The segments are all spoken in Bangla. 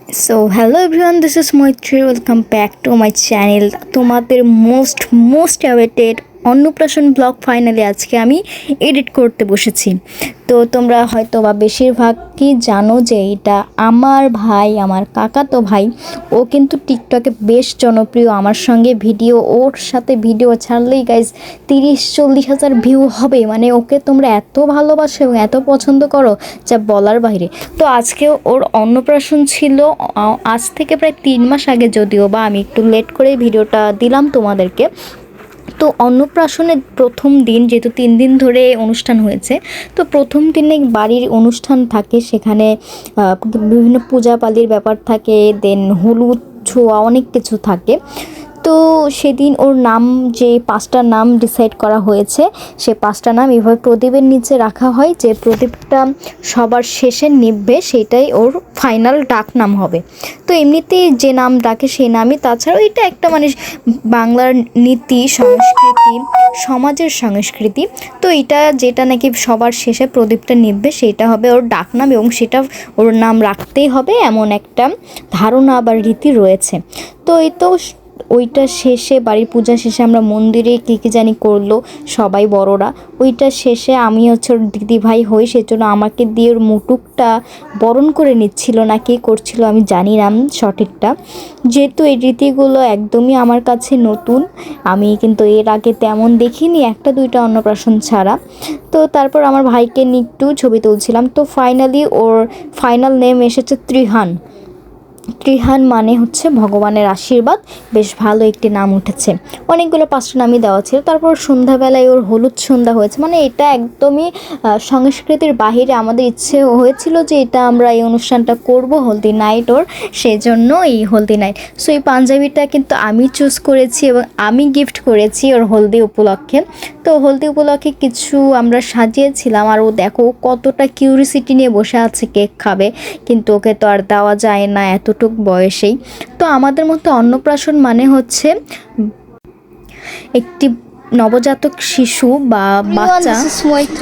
So hello everyone, this is Moitri. Welcome back to my channel. তোমাদের most awaited অন্নপ্রাশন ব্লগ ফাইনালি আজকে আমি এডিট করতে বসেছি। তো তোমরা হয়তো বা বেশিরভাগই জানো যে এটা আমার ভাই, আমার কাকাতো ভাই। ও কিন্তু টিকটকে বেশ জনপ্রিয়। আমার সঙ্গে ওর সাথে ভিডিও ছাড়লেই গাইজ 30-40 হাজার ভিউ হবে। মানে ওকে তোমরা এত ভালোবাসো এবং এত পছন্দ করো যা বলার বাইরে। তো আজকে ওর অন্নপ্রাশন ছিল আজ থেকে প্রায় 3 মাস আগে, যদিও বা আমি একটু লেট করে ভিডিওটা দিলাম তোমাদেরকে। তো অন্নপ্রাশনের প্রথম দিন, যেহেতু 3 দিন ধরে অনুষ্ঠান হয়েছে, তো প্রথম দিনে বাড়ির অনুষ্ঠান থাকে, সেখানে বিভিন্ন পূজাপালির ব্যাপার থাকে, দেন হলুদ ছোঁয়া অনেক কিছু থাকে। তো সেদিন ওর নাম, যে 5টা নাম ডিসাইড করা হয়েছে, সে 5টা নাম এভাবে প্রদীপের নিচে রাখা হয়, যে প্রদীপটা সবার শেষে নিভবে সেটাই ওর ফাইনাল ডাক নাম হবে। তো এমনিতেই যে নাম ডাকে সেই নামই, তাছাড়াও এটা একটা মানে বাংলার নীতি, সংস্কৃতি, সমাজের সংস্কৃতি। তো এটা যেটা নাকি সবার শেষে প্রদীপটা নিভবে সেটা হবে ওর ডাক নাম, এবং সেটা ওর নাম রাখতেই হবে এমন একটা ধারণা বা রীতি রয়েছে। তো এই তো ওইটা শেষে, বাড়ির পূজা শেষে আমরা মন্দিরে কী জানি করলো সবাই বড়রা। ওইটা শেষে আমি হচ্ছে ওর দিদি ভাই হই, সেজন্য আমাকে দিয়ে ওর মুটুকটা বরণ করে নিচ্ছিল না কে করছিল আমি জানি না সঠিকটা। যেহেতু এই রীতিগুলো একদমই আমার কাছে নতুন, আমি কিন্তু এর আগে তেমন দেখিনি, 1-2টা অন্নপ্রাশন ছাড়া। তো তারপর আমার ভাইকে নিয়ে একটু ছবি তুলছিলাম। তো ফাইনালি ওর ফাইনাল নেম এসেছে ত্রিহান। ত্রিহান মানে হচ্ছে ভগবানের আশীর্বাদ। বেশ ভালো একটি নাম উঠেছে। অনেকগুলো 5টা নামই দেওয়া ছিল। তারপর সন্ধ্যাবেলায় ওর হলুদ সন্ধ্যা হয়েছে। মানে এটা একদমই সংস্কৃতির বাহিরে। আমাদের ইচ্ছে হয়েছিল যে এটা আমরা এই অনুষ্ঠানটা করব, হলদি নাইট ওর, সেই জন্য এই হলদি নাইট। সো এই পাঞ্জাবিটা কিন্তু আমি চুজ করেছি এবং আমি গিফট করেছি ওর হলদি উপলক্ষে। তো হলদি উপলক্ষে কিছু আমরা সাজিয়েছিলাম, আর ও দেখো কতটা কিউরিসিটি নিয়ে বসে আছে কেক খাবে, কিন্তু ওকে তো আর দেওয়া যায় না এতটুক বয়সেই। তো আমাদের মতো অন্নপ্রাশন মানে হচ্ছে একটি নবজাতক শিশু বা বাচ্চা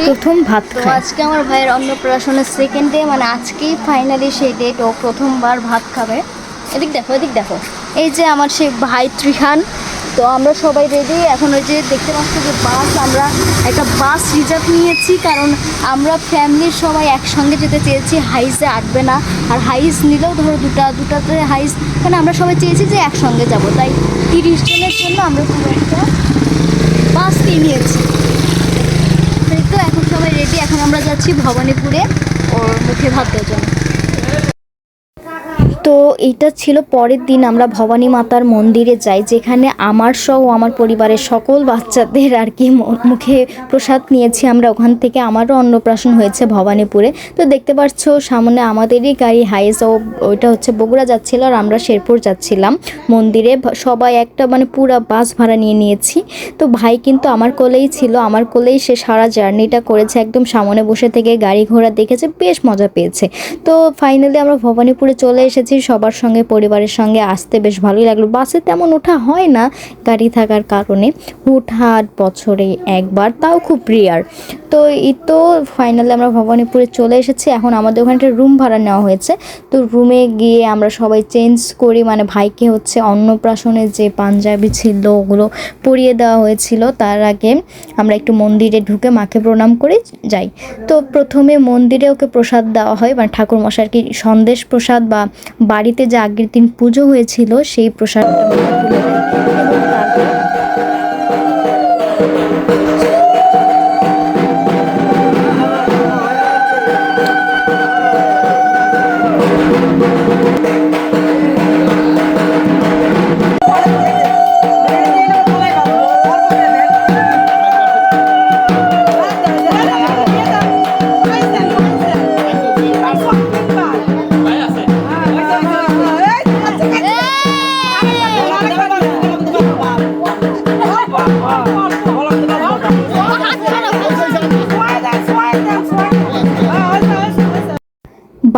প্রথম ভাত খায়। আজকে আমার ভাইয়ের অন্নপ্রাশনের সেকেন্ড ডে, মানে আজকেই ফাইনালি সেই ডেট, ও প্রথমবার ভাত খাবে। এদিক দেখো, এই যে আমার সেই ভাই ত্রিহান। তো আমরা সবাই রেডি এখন। ওই যে দেখতে পাচ্ছি যে বাস, আমরা একটা বাস রিজার্ভ নিয়েছি, কারণ আমরা ফ্যামিলির সবাই একসঙ্গে যেতে চেয়েছি। হাইসে আটবে না, আর হাইস নিলেও ধরো দুটাতে হাইস, মানে আমরা সবাই চেয়েছি যে একসঙ্গে যাব, তাই 30 জনের জন্য আমরা পুরো একটা বাস নিয়েছি। এই তো এখন সবাই রেডি, এখন আমরা যাচ্ছি ভবানীপুরে ওর মুখে ভাত দেওয়ার জন্য। তো এইটা ছিল পরের দিন আমরা ভবানী মাতার মন্দিরে যাই, যেখানে আমার সহ আমার পরিবারের সকল বাচ্চাদের আর কি মুখে প্রসাদ নিয়েছি আমরা ওখান থেকে। আমারও অন্নপ্রাশন হয়েছে ভবানীপুরে। তো দেখতে পাচ্ছ সামনে আমাদেরই গাড়ি হাইস, ওইটা হচ্ছে বগুড়া যাচ্ছিল আর আমরা শেরপুর যাচ্ছিলাম মন্দিরে। সবাই একটা মানে পুরা বাস ভাড়া নিয়েছি। তো ভাই কিন্তু আমার কোলেই ছিল, আমার কোলেই সে সারা জার্নিটা করেছে, একদম সামনে বসে থেকে গাড়ি ঘোড়া দেখেছে, বেশ মজা পেয়েছে। তো ফাইনালি আমরা ভবানীপুরে চলে এসেছি সবার সঙ্গে, পরিবারের সঙ্গে। আসতে বেশ ভালোই লাগলো। বাসে তেমন ওঠা হয় না গাড়ি থাকার কারণে, হুটহাট বছরে একবার, তাও খুব রেয়ার। তো এই তো ফাইনালি আমরা ভবানীপুরে চলে এসেছি। এখন আমাদের ওখানে একটা রুম ভাড়া নেওয়া হয়েছে। তো রুমে গিয়ে আমরা সবাই চেঞ্জ করি, মানে ভাইকে হচ্ছে অন্নপ্রাশনের যে পাঞ্জাবি ছিল ওগুলো পরিয়ে দেওয়া হয়েছিল। তার আগে আমরা একটু মন্দিরে ঢুকে মাকে প্রণাম করে যাই। তো প্রথমে মন্দিরে ওকে প্রসাদ দেওয়া হয়, মানে ঠাকুর মশাই কি সন্দেশ প্রসাদ, বা বাড়িতে যে আগের দিন পুজো হয়েছিল সেই প্রসাদটা তুলে দেয়। এবং তারপর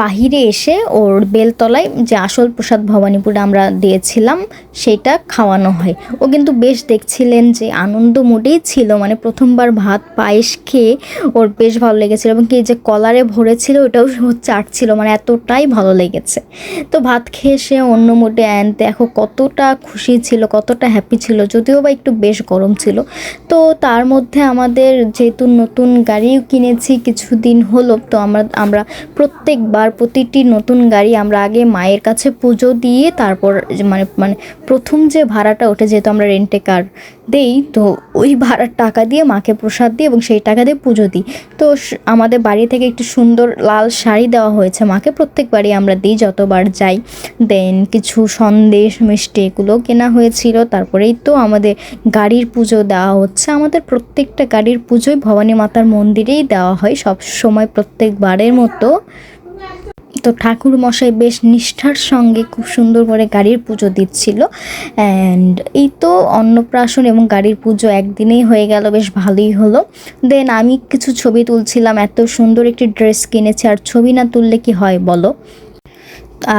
বাহিরে এসে ওর বেলতলায় যে আসল প্রসাদ ভবানীপুরে আমরা দিয়েছিলাম সেটা খাওয়ানো হয়। ও কিন্তু বেশ দেখছিলেন যে আনন্দ মোডেই ছিল, মানে প্রথমবার ভাত পায়েস খেয়ে ওর বেশ ভালো লেগেছিলো এবং কি যে কলারে ভরেছিল ওটাও ও চাটছিল, মানে এতটাই ভালো লেগেছে। তো ভাত খেয়ে সে অন্য মোডে দেখো কতটা খুশি ছিল, কতটা হ্যাপি ছিল, যদিও বা একটু বেশ গরম ছিল। তো তার মধ্যে আমাদের যেহেতু নতুন গাড়িও কিনেছি কিছুদিন হলো, তো আমরা প্রত্যেকবার প্রতিটি নতুন গাড়ি আমরা আগে মায়ের কাছে পুজো দিয়ে তারপর মানে মানে প্রথম যে ভাড়াটা ওঠে, যেহেতু আমরা রেন্টে কার দেই, তো ওই ভাড়ার টাকা দিয়ে মাকে প্রসাদ দিই এবং সেই টাকা দিয়ে পুজো দিই। তো আমাদের বাড়ি থেকে একটু সুন্দর লাল শাড়ি দেওয়া হয়েছে মাকে, প্রত্যেকবারই আমরা দিই যতবার যাই। দেন কিছু সন্দেশ মিষ্টি এগুলো কেনা হয়েছিল। তারপরেই তো আমাদের গাড়ির পুজো দেওয়া হচ্ছে। আমাদের প্রত্যেকটা গাড়ির পুজোই ভবানী মাতার মন্দিরেই দেওয়া হয় সব সময়, প্রত্যেকবারের মতো। তো ঠাকুর মশাই বেশ নিষ্ঠার সঙ্গে খুব সুন্দর করে গাড়ির পুজো দিচ্ছিল। অ্যান্ড এই তো অন্নপ্রাশন এবং গাড়ির পুজো একদিনেই হয়ে গেল, বেশ ভালোই হলো। দেন আমি কিছু ছবি তুলছিলাম, এত সুন্দর একটি ড্রেস কিনেছি, আর ছবি না তুললে কি হয় বলো।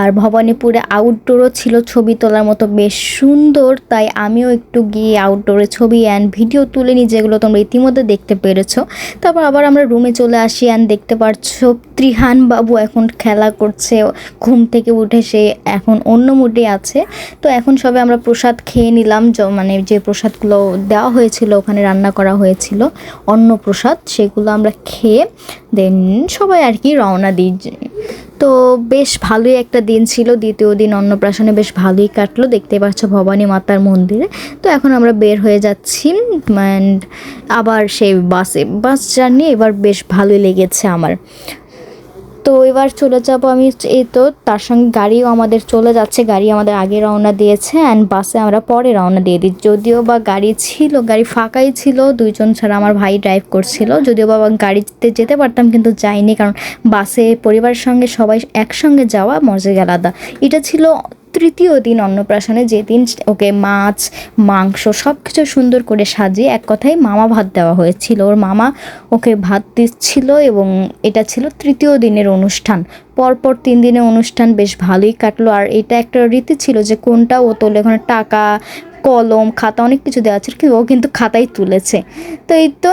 আর ভবানীপুরে আউটডোরও ছিল ছবি তোলার মতো বেশ সুন্দর, তাই আমিও একটু গিয়ে আউটডোরে ছবি অ্যান্ড ভিডিও তুলে নিই, যেগুলো তোমরা ইতিমধ্যে দেখতে পেরেছো। তারপর আবার আমরা রুমে চলে আসি অ্যান্ড দেখতে পাচ্ছো ত্রিহান বাবু এখন খেলা করছে, ঘুম থেকে উঠে সে এখন অন্য মুডে আছে। তো এখন সবে আমরা প্রসাদ খেয়ে নিলাম, মানে যে প্রসাদগুলো দেওয়া হয়েছিল ওখানে রান্না করা হয়েছিল অন্ন প্রসাদ, সেগুলো আমরা খেয়ে দেন সবাই আর কি রওনা দিই। তো বেশ ভালোই একটা দিন ছিল, দ্বিতীয় দিন অন্নপ্রাশনে বেশ ভালোই কাটলো, দেখতে পাচ্ছ ভবানী মাতার মন্দিরে। তো এখন আমরা বের হয়ে যাচ্ছি অ্যান্ড আবার সেই বাস জার্নি এবার বেশ ভালোই লেগেছে আমার। তো এবার চলে যাব আমি, এই তো তার সঙ্গে গাড়িও আমাদের চলে যাচ্ছে, গাড়ি আমাদের আগে রওনা দিয়েছে অ্যান্ড বাসে আমরা পরে রওনা দিয়ে দিই। যদিও বা গাড়ি ছিল, গাড়ি ফাঁকাই ছিল, দুইজন ছাড়া আমার ভাই ড্রাইভ করছিল, যদিও বা গাড়িতে যেতে পারতাম কিন্তু যাইনি, কারণ বাসে পরিবারের সঙ্গে সবাই একসঙ্গে যাওয়া মজাই আলাদা। এটা ছিল তৃতীয় দিন অন্নপ্রাশনে, যেদিন ওকে মাছ মাংস সব কিছু সুন্দর করে সাজিয়ে, এক কথায় মামা ভাত দেওয়া হয়েছিল, ওর মামা ওকে ভাত দিচ্ছিল এবং এটা ছিল তৃতীয় দিনের অনুষ্ঠান। পরপর 3 দিনের অনুষ্ঠান বেশ ভালোই কাটলো। আর এটা একটা রীতি ছিল যে কোনটা ও তোলে, ওখানে টাকা কলম খাতা অনেক কিছু দেওয়া ছিল, কিন্তু ও কিন্তু খাতাই তুলেছে। তো এই তো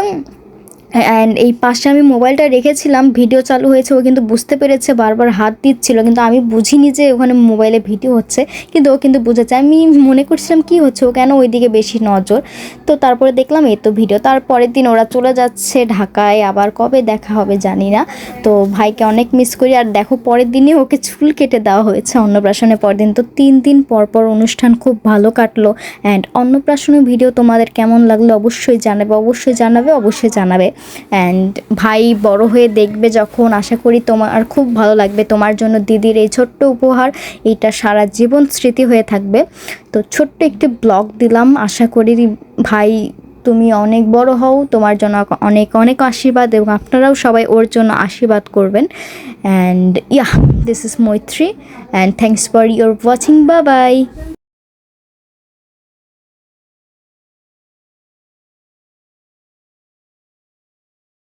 অ্যান্ড এই পাশে আমি মোবাইলটা রেখেছিলাম, ভিডিও চালু হয়েছে, ও কিন্তু বুঝতে পেরেছে, বারবার হাত দিচ্ছিল, কিন্তু আমি বুঝিনি যে ওখানে মোবাইলে ভিডিও হচ্ছে, কিন্তু ও কিন্তু বুঝেছে। আমি মনে করছিলাম কি হচ্ছে, ও কেন ওইদিকে বেশি নজর। তো তারপরে দেখলাম এই তো ভিডিও। তারপরের দিন ওরা চলে যাচ্ছে ঢাকায়, আবার কবে দেখা হবে জানি না। তো ভাইকে অনেক মিস করি। আর দেখো পরের দিনে ওকে চুল কেটে দেওয়া হয়েছে অন্নপ্রাশনের পরের দিন। তো 3 দিন পর অনুষ্ঠান খুব ভালো কাটলো। অ্যান্ড অন্নপ্রাশনের ভিডিও তোমাদের কেমন লাগলো অবশ্যই জানাবে। অ্যান্ড ভাই বড় হয়ে দেখবে যখন, আশা করি তোমার খুব ভালো লাগবে। তোমার জন্য দিদির এই ছোট্ট উপহার, এইটা সারা জীবন স্মৃতি হয়ে থাকবে। তো ছোট্ট একটি ব্লগ দিলাম, আশা করি ভাই তুমি অনেক বড় হও, তোমার জন্য অনেক অনেক আশীর্বাদ, এবং আপনারাও সবাই ওর জন্য আশীর্বাদ করবেন। অ্যান্ড দিস ইজ মৈত্রী and thanks for your watching, bye bye.